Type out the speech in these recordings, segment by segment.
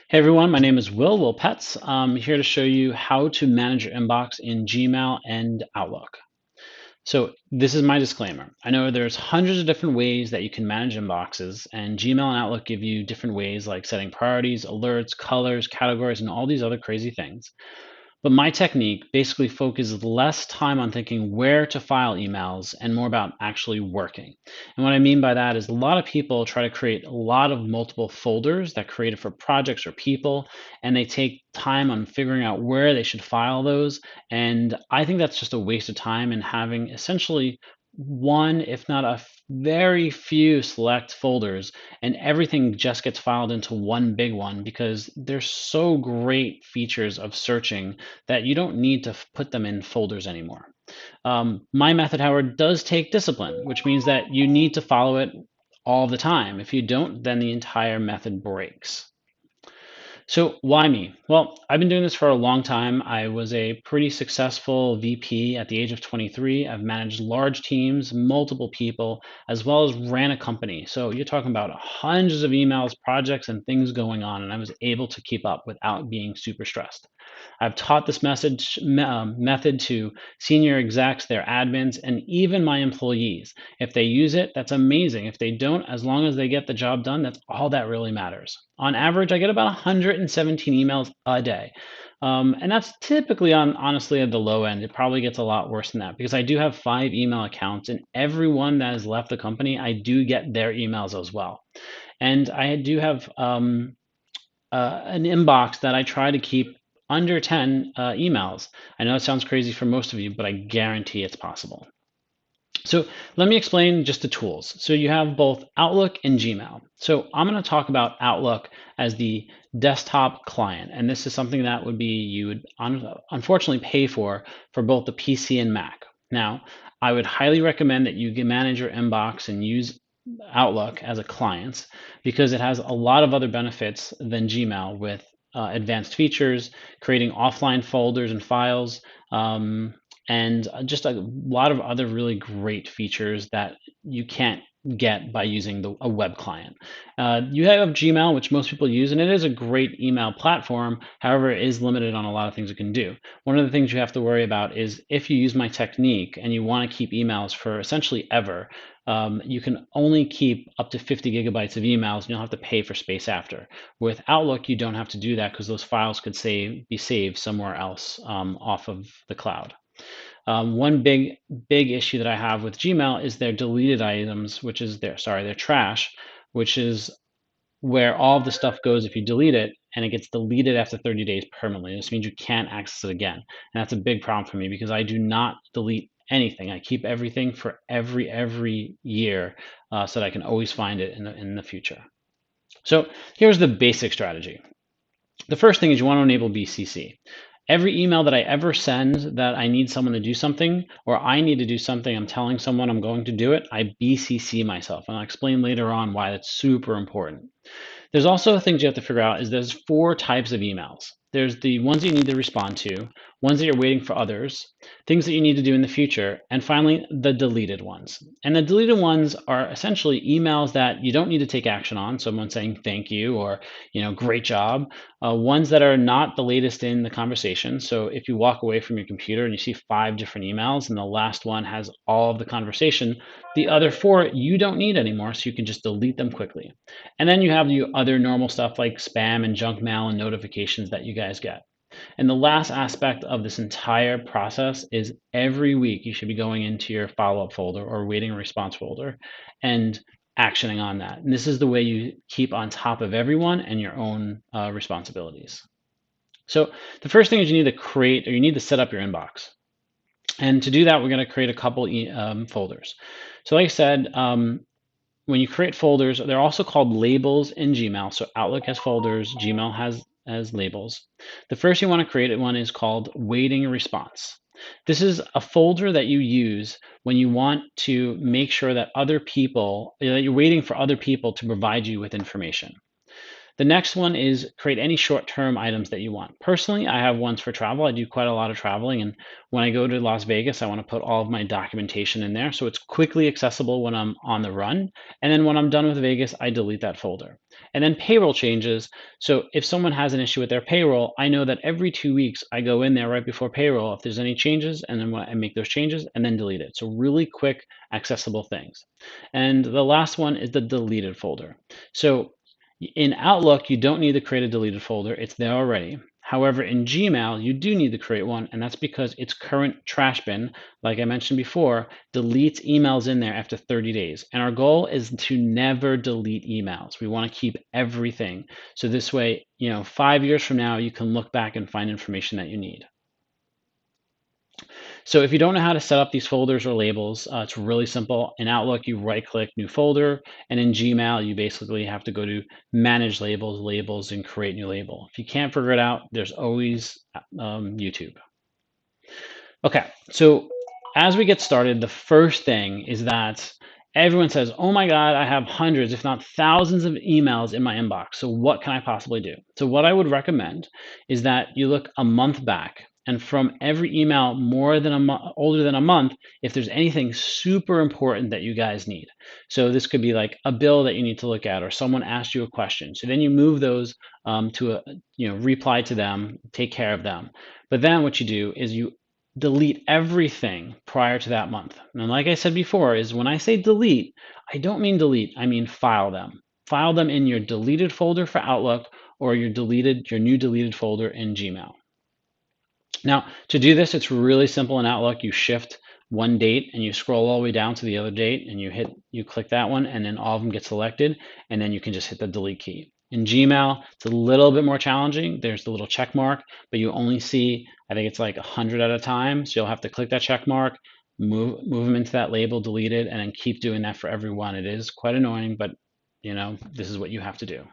Hey everyone, my name is Will Pets. I'm here to show you how to manage your inbox in Gmail and Outlook. So this is my disclaimer. I know there's hundreds of different ways that you can manage inboxes, and Gmail and Outlook give you different ways like setting priorities, alerts, colors, categories, and all these other crazy things. But my technique basically focuses less time on thinking where to file emails and more about actually working. And what I mean by that is a lot of people try to create a lot of multiple folders that created for projects or people, and they take time on figuring out where they should file those. And I think that's just a waste of time and having essentially one, if not very few select folders, and everything just gets filed into one big one because there's so great features of searching that you don't need to put them in folders anymore. My method, however, does take discipline, which means that you need to follow it all the time. If you don't, then the entire method breaks. So why me? Well, I've been doing this for a long time. I was a pretty successful VP at the age of 23. I've managed large teams, multiple people, as well as ran a company. So you're talking about hundreds of emails, projects, and things going on, and I was able to keep up without being super stressed. I've taught this method to senior execs, their admins, and even my employees. If they use it, that's amazing. If they don't, as long as they get the job done, that's all that really matters. On average, I get about 117 emails a day. And that's typically honestly at the low end. It probably gets a lot worse than that because I do have 5 email accounts, and everyone that has left the company, I do get their emails as well. And I do have an inbox that I try to keep under 10 emails. I know it sounds crazy for most of you, but I guarantee it's possible. So let me explain just the tools. So you have both Outlook and Gmail. So I'm going to talk about Outlook as the desktop client, and this is something that would be you would unfortunately pay for both the PC and Mac. Now, I would highly recommend that you manage your inbox and use Outlook as a client because it has a lot of other benefits than Gmail with advanced features, creating offline folders and files, and just a lot of other really great features that you can't get by using a web client. You have Gmail, which most people use, and it is a great email platform. However, it is limited on a lot of things it can do. One of the things you have to worry about is if you use my technique and you want to keep emails for essentially ever, you can only keep up to 50 gigabytes of emails and you'll have to pay for space after. With Outlook, you don't have to do that because those files could be saved somewhere else off of the cloud. One big issue that I have with Gmail is their deleted items, which is their trash, which is where all of the stuff goes if you delete it, and it gets deleted after 30 days permanently. This means you can't access it again, and that's a big problem for me because I do not delete anything. I keep everything for every year so that I can always find it in the future. So here's the basic strategy. The first thing is you want to enable BCC. Every email that I ever send that I need someone to do something or I need to do something, I'm telling someone I'm going to do it, I BCC myself. And I'll explain later on why that's super important. There's also things you have to figure out is there's 4 types of emails. There's the ones you need to respond to, ones that you're waiting for others, things that you need to do in the future, and finally the deleted ones. And the deleted ones are essentially emails that you don't need to take action on, someone saying thank you or great job. Ones that are not the latest in the conversation. So if you walk away from your computer and you see 5 different emails and the last one has all of the conversation, the other 4 you don't need anymore, so you can just delete them quickly. And then you have the other normal stuff like spam and junk mail and notifications that you guys get. And the last aspect of this entire process is every week you should be going into your follow up folder or waiting response folder and actioning on that. And this is the way you keep on top of everyone and your own responsibilities. So the first thing is you need to create or you need to set up your inbox. And to do that, we're going to create a couple folders. So like I said, when you create folders, they're also called labels in Gmail. So Outlook has folders, Gmail has labels. The first you want to create one is called waiting response. This is a folder that you use when you want to make sure that that you're waiting for other people to provide you with information. The next one is create any short-term items that you want. Personally, I have ones for travel. I do quite a lot of traveling, and when I go to Las Vegas, I want to put all of my documentation in there so it's quickly accessible when I'm on the run. And then when I'm done with Vegas, I delete that folder. And then payroll changes. So if someone has an issue with their payroll, I know that every 2 weeks I go in there right before payroll if there's any changes, and then I make those changes and then delete it. So really quick, accessible things. And the last one is the deleted folder. So in Outlook, you don't need to create a deleted folder. It's there already. However, in Gmail, you do need to create one, and that's because its current trash bin, like I mentioned before, deletes emails in there after 30 days. And our goal is to never delete emails. We want to keep everything. So this way, 5 years from now, you can look back and find information that you need. So if you don't know how to set up these folders or labels, it's really simple. In Outlook, you right-click New Folder, and in Gmail, you basically have to go to Manage Labels, Labels, and Create New Label. If you can't figure it out, there's always YouTube. Okay, so as we get started, the first thing is that everyone says, oh my God, I have hundreds, if not thousands of emails in my inbox. So what can I possibly do? So what I would recommend is that you look a month back, and from every email more than older than a month, if there's anything super important that you guys need. So this could be like a bill that you need to look at, or someone asked you a question. So then you move those to reply to them, take care of them. But then what you do is you delete everything prior to that month. And like I said before, is when I say delete, I don't mean delete, I mean file them. File them in your deleted folder for Outlook or your new deleted folder in Gmail. Now, to do this, it's really simple in Outlook. You shift one date and you scroll all the way down to the other date and you click that one, and then all of them get selected, and then you can just hit the delete key. In Gmail, it's a little bit more challenging. There's the little check mark, but you only see, I think it's like 100 at a time. So you'll have to click that check mark, move them into that label, delete it, and then keep doing that for everyone. It is quite annoying, but this is what you have to do.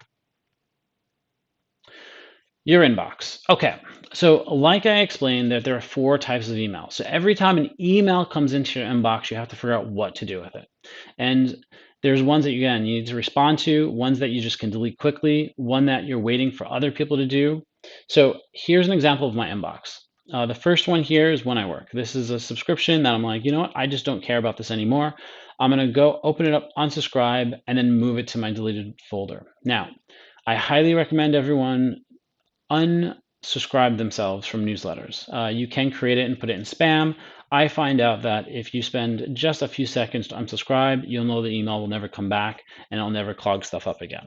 Your inbox. Okay, so like I explained, that there are 4 types of email. So every time an email comes into your inbox, you have to figure out what to do with it. And there's ones that you need to respond to, ones that you just can delete quickly, one that you're waiting for other people to do. So here's an example of my inbox. The first one here is When I Work. This is a subscription that I'm like, you know what, I just don't care about this anymore. I'm gonna go open it up, unsubscribe, and then move it to my deleted folder. Now, I highly recommend everyone unsubscribe themselves from newsletters. You can create it and put it in spam. I find out that if you spend just a few seconds to unsubscribe, you'll know the email will never come back and it'll never clog stuff up again.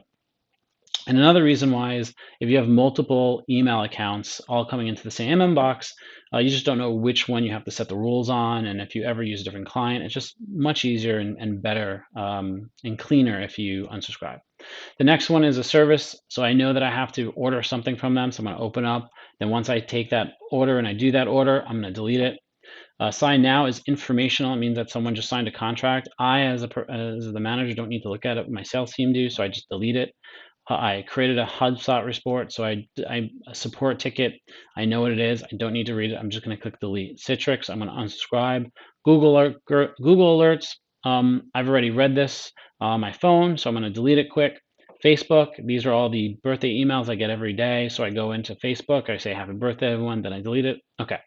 And another reason why is if you have multiple email accounts all coming into the same inbox, you just don't know which one you have to set the rules on. And if you ever use a different client, it's just much easier and better and cleaner if you unsubscribe. The next one is a service. So I know that I have to order something from them. So I'm going to open up. Then once I take that order and I do that order, I'm going to delete it. Sign now is informational. It means that someone just signed a contract. I, as the manager, don't need to look at it. My sales team do. So I just delete it. I created a HubSpot report. So I a support ticket. I know what it is. I don't need to read it. I'm just going to click delete. Citrix, I'm going to unsubscribe. Google Alerts. I've already read this on my phone, so I'm going to delete it quick. Facebook, these are all the birthday emails I get every day. So I go into Facebook, I say happy birthday everyone, then I delete it. Okay.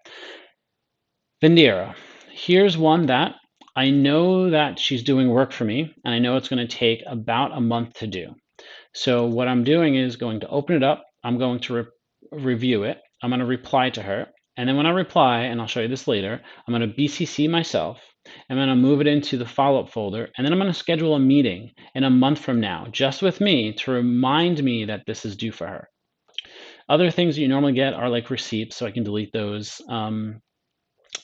Vindera, here's one that I know that she's doing work for me, and I know it's going to take about a month to do. So what I'm doing is going to open it up. I'm going to review it. I'm going to reply to her. And then when I reply, and I'll show you this later, I'm going to BCC myself. I'm going to move it into the follow-up folder. And then I'm going to schedule a meeting in a month from now, just with me, to remind me that this is due for her. Other things that you normally get are like receipts, so I can delete those.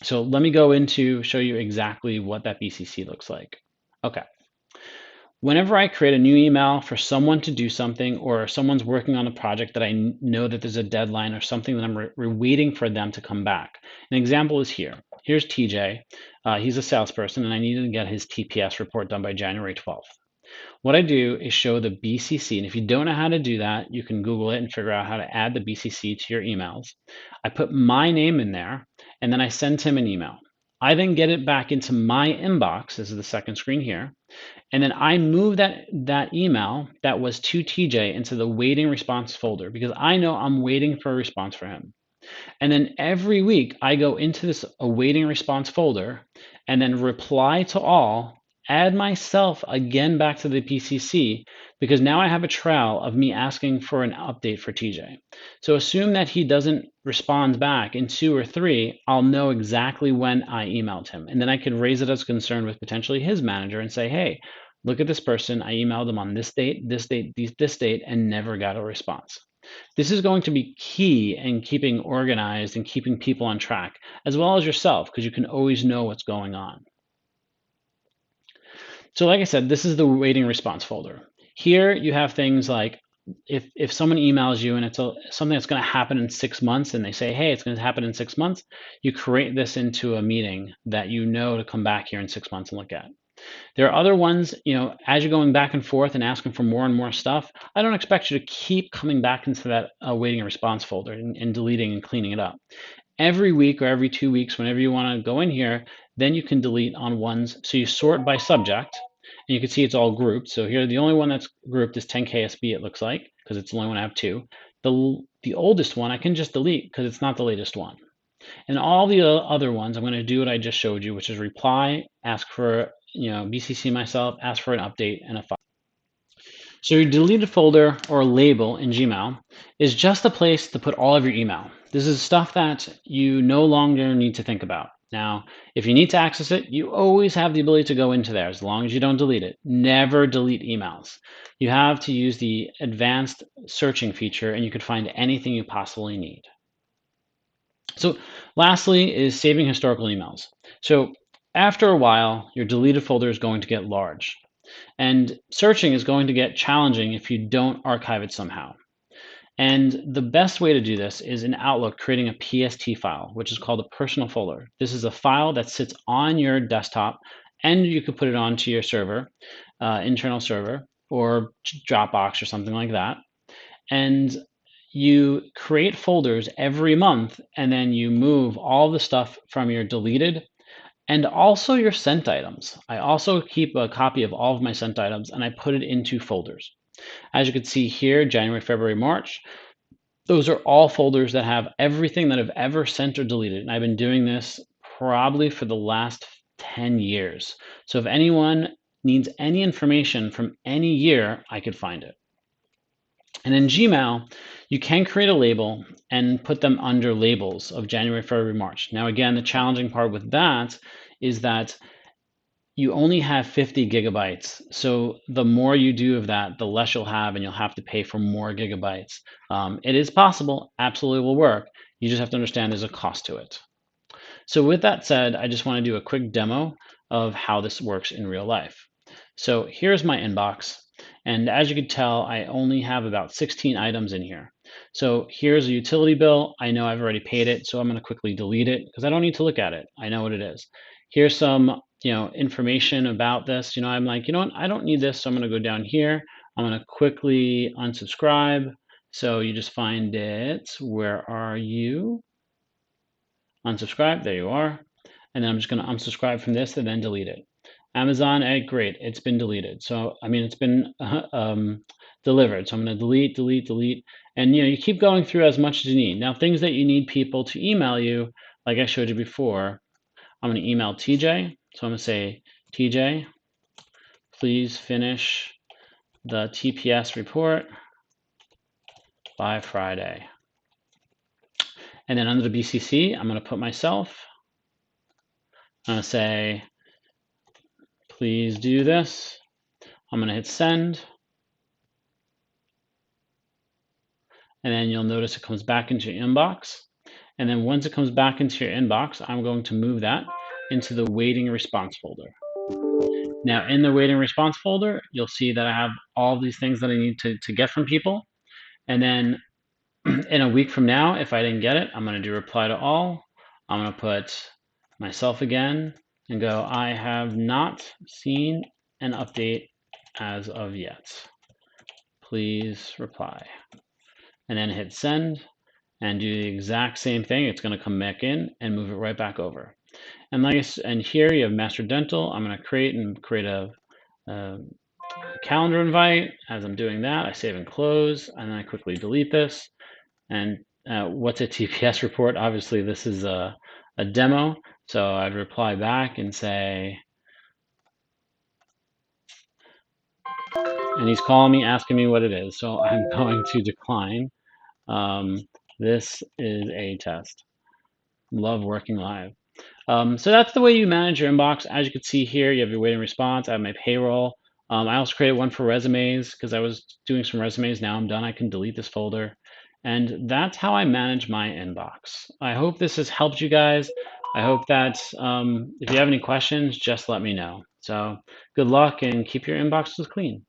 So let me go into show you exactly what that BCC looks like. Okay. Whenever I create a new email for someone to do something, or someone's working on a project that I know that there's a deadline or something that I'm waiting for them to come back. An example is here. Here's TJ. He's a salesperson, and I need to get his TPS report done by January 12th. What I do is show the BCC, and if you don't know how to do that, you can Google it and figure out how to add the BCC to your emails. I put my name in there, and then I send him an email. I then get it back into my inbox. This is the second screen here. And then I move that email that was to TJ into the waiting response folder because I know I'm waiting for a response for him. And then every week I go into this awaiting response folder and then reply to all, add myself again back to the PCC because now I have a trail of me asking for an update for TJ. So assume that he doesn't respond back in 2 or 3, I'll know exactly when I emailed him. And then I could raise it as a concern with potentially his manager and say, hey, look at this person. I emailed them on this date, this date, and never got a response. This is going to be key in keeping organized and keeping people on track, as well as yourself, because you can always know what's going on. So like I said, this is the waiting response folder. Here you have things like if someone emails you and it's something that's going to happen in 6 months and they say, hey, it's going to happen in 6 months, you create this into a meeting that you know to come back here in 6 months and look at. There are other ones, as you're going back and forth and asking for more and more stuff, I don't expect you to keep coming back into that waiting response folder and deleting and cleaning it up. Every week or every 2 weeks, whenever you want to go in here, then you can delete on ones. So you sort by subject, and you can see it's all grouped. So here, the only one that's grouped is 10KSB, it looks like, because it's the only one I have 2. The oldest one I can just delete because it's not the latest one. And all the other ones, I'm going to do what I just showed you, which is reply, ask for, BCC myself, ask for an update and a file. So your deleted folder or label in Gmail is just a place to put all of your email. This is stuff that you no longer need to think about. Now, if you need to access it, you always have the ability to go into there as long as you don't delete it. Never delete emails. You have to use the advanced searching feature and you can find anything you possibly need. So lastly is saving historical emails. So after a while, your deleted folder is going to get large. And searching is going to get challenging if you don't archive it somehow. And the best way to do this is in Outlook creating a PST file, which is called a personal folder. This is a file that sits on your desktop, and you could put it onto your server, internal server, or Dropbox or something like that. And you create folders every month, and then you move all the stuff from your deleted and also your sent items. I also keep a copy of all of my sent items and I put it into folders. As you can see here, January, February, March, those are all folders that have everything that I've ever sent or deleted. And I've been doing this probably for the last 10 years. So if anyone needs any information from any year, I could find it. And in Gmail, you can create a label and put them under labels of January, February, March. Now, again, the challenging part with that is that you only have 50 gigabytes. So the more you do of that, the less you'll have, and you'll have to pay for more gigabytes. It is possible, absolutely will work. You just have to understand there's a cost to it. So with that said, I just want to do a quick demo of how this works in real life. So here's my inbox. And as you can tell, I only have about 16 items in here. So here's a utility bill. I know I've already paid it, so I'm going to quickly delete it because I don't need to look at it. I know what it is. Here's some, information about this. I'm like, I don't need this, so I'm going to go down here. I'm going to quickly unsubscribe. So you just find it. Where are you? Unsubscribe. There you are. And then I'm just going to unsubscribe from this and then delete it. Amazon, great, it's been deleted. So, it's been delivered. So I'm going to delete, delete, delete. And, you keep going through as much as you need. Now, things that you need people to email you, like I showed you before, I'm going to email TJ. So I'm going to say, TJ, please finish the TPS report by Friday. And then under the BCC, I'm going to put myself. I'm going to say, please do this. I'm going to hit send. And then you'll notice it comes back into your inbox. And then once it comes back into your inbox, I'm going to move that into the waiting response folder. Now in the waiting response folder, you'll see that I have all these things that I need to get from people. And then in a week from now, if I didn't get it, I'm going to do reply to all. I'm going to put myself again and go, I have not seen an update as of yet. Please reply. And then hit send and do the exact same thing. It's going to come back in and move it right back over. And and here you have Master Dental. I'm going to create a calendar invite. As I'm doing that, I save and close, and then I quickly delete this. And what's a TPS report? Obviously, this is a demo, so I'd reply back and say, and he's calling me, asking me what it is. So I'm going to decline. This is a test. Love working live. So that's the way you manage your inbox. As you can see here, you have your waiting response. I have my payroll. I also created one for resumes because I was doing some resumes. Now I'm done. I can delete this folder. And that's how I manage my inbox. I hope this has helped you guys. I hope that if you have any questions, just let me know. So good luck and keep your inboxes clean.